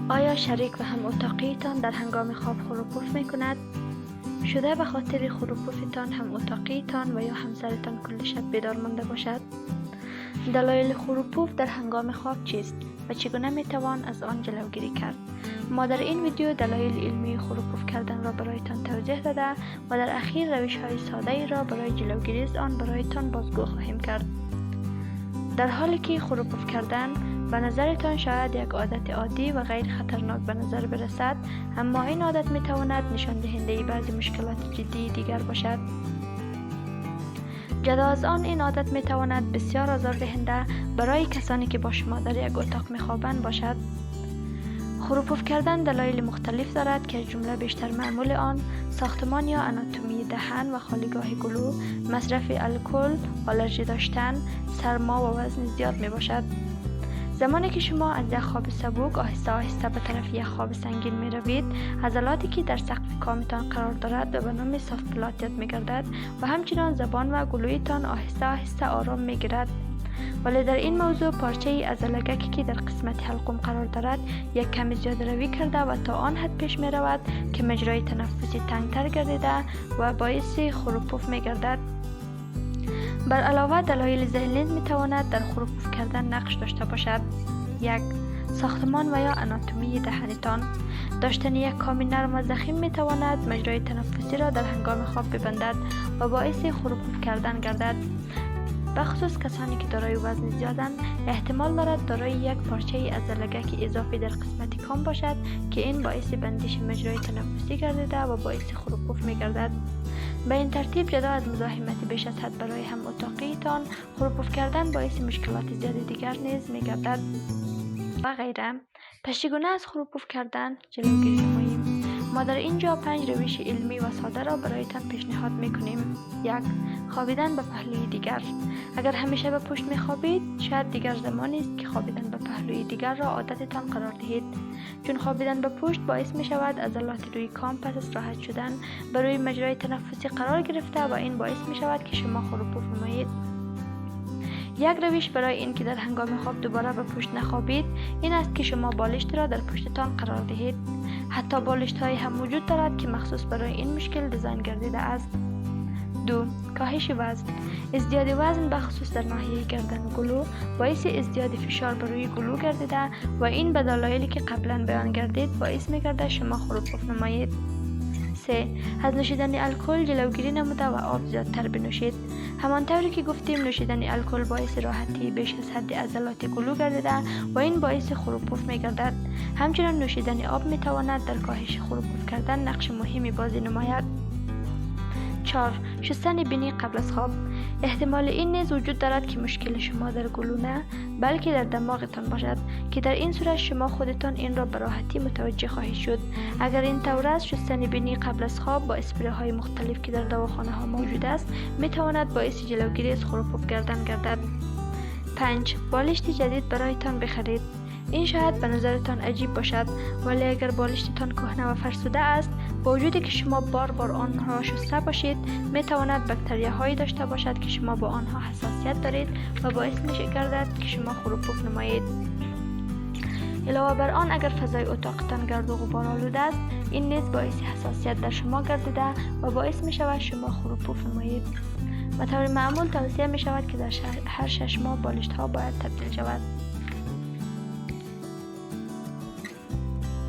آیا شریک و هم اتاقیتان در هنگام خواب خروپوف می کند؟ شده به خاطر خروپوفتان هم اتاقیتان و یا همسرتان کل شب بیدار مانده باشد؟ دلایل خروپوف در هنگام خواب چیست و چگونه می توان از آن جلوگیری کرد؟ ما در این ویدیو دلایل علمی خروپوف کردن را برایتان توضیح داده و در اخیر روش های ساده ای را برای جلوگیری از آن برایتان بازگو خواهیم کرد. در حالی که خروپوف کردن به نظرتان شاید یک عادت عادی و غیر خطرناک به نظر برسد، اما این عادت می تواند نشان دهنده بعضی مشکلات جدی دیگر باشد. جدا از آن، این عادت می تواند بسیار آزاردهنده برای کسانی که با شما در یک اتاق می خوابند باشد. خروپوف کردن دلایل مختلف دارد که از جمله بیشتر معمول آن ساختمان یا آناتومی دهان و خالیگاه گلو، مصرف الکل، آلرژی داشتن، سرما و وزن زیاد می باشد. زمانی که شما از یک خواب سبک آهسته آهسته به طرف یک خواب سنگین می روید، عضلاتی که در سقف کامتان قرار دارد و به نام سافت پلاتیت می گردد و همچنان زبان و گلویتان آهسته آهسته آرام می گیرد. ولی در این موضوع پارچه ای از لگکی که در قسمت حلقوم قرار دارد یک کمی زیاده روی کرده و تا آن حد پیش می رود که مجرای تنفسی تنگتر گردیده و باعث خروپوف می گردد. بر علاوه دلایل ذهنی می تواند در خروپوف کردن نقش داشته باشد. 1. ساختمان و یا آناتومی دهانتان. داشتن یک کام نرم و ضخیم می تواند مجرای تنفسی را در هنگام خواب ببندد و باعث خروپوف کردن گردد. بخصوص کسانی که دارای وزن زیادند، احتمال دارد دارای یک پارچه ای از لگک اضافی در قسمت کام باشد که این باعث بندش مجرای تنفسی گردیده و باعث خروپوف می گردد. به این ترتیب، جدا از مزاحمت بیش از حد برای هم اتاقیتان، خروپوف کردن باعث مشکلات زیاد دیگر نیز می گردد و غیره. پس چگونه از خروپوف کردن جلوگیری نماییم؟ ما در اینجا 5 روش علمی و ساده را برایتان پیشنهاد میکنیم. 1. خوابیدن به پهلوی دیگر. اگر همیشه به پشت میخوابید، شاید دیگر زمانی است که خوابیدن به پهلوی دیگر را عادتتان قرار دهید، چون خوابیدن به پشت باعث می شود عضلات روی کام پس از راحت شدن بر روی مجرای تنفسی قرار گرفته و این باعث می شود که شما خروپوف نمایید. یک روش برای این که در هنگام خواب دوباره به پشت نخوابید این است که شما بالشت را در پشتتان قرار دهید. حتی بالشت هایی هم وجود دارد که مخصوص برای این مشکل دیزاین گردیده است. 2. کاهش وزن. ازدیاد وزن بخصوص در ناحیه گردن و گلو باعث ازدیاد فشار بر روی گلو گردیده و این به دلایلی که قبلا بیان گردید باعث می‌گردد شما خروپوف نمایید. 3. از نوشیدن الکل جلوگیری نموده و آب زیادتر بنوشید. همانطوری که گفتیم، نوشیدن الکل باعث راحتی بیش از حد عضلات گلو گردیده و این باعث خروپوف می‌گردد. همچنین نوشیدن آب می‌تواند در کاهش خروپوف کردن نقش مهمی بازی نماید. 4. شستن بینی قبل از خواب. احتمال این نیز وجود دارد که مشکل شما در گلو نه بلکه در دماغتان باشد که در این صورت شما خودتان این را به راحتی متوجه خواهید شد. اگر این طور است، شستن بینی قبل از خواب با اسپری مختلف که در دواخانه ها موجود است می تواند باعث جلوگیری از خروپوف کردن گردد. 5. بالشت جدید برایتان بخرید. این شاید به نظرتان عجیب باشد، ولی اگر بالشتتان کهنه و فرسوده است، با وجودی که شما بار بار آن را شسته باشید، می تواند باکتریاهایی داشته باشد که شما با آنها حساسیت دارید و باعث می گردد که شما خروپوف نمایید. علاوه بر آن، اگر فضای اتاقتان گرد و غبار آلوده است، این نیز باعث حساسیت در شما گردیده و باعث می شود شما خروپوف نمایید. به طور معمول توصیه می شود که در هر 6 ماه بالشت ها باید تبدیل شود.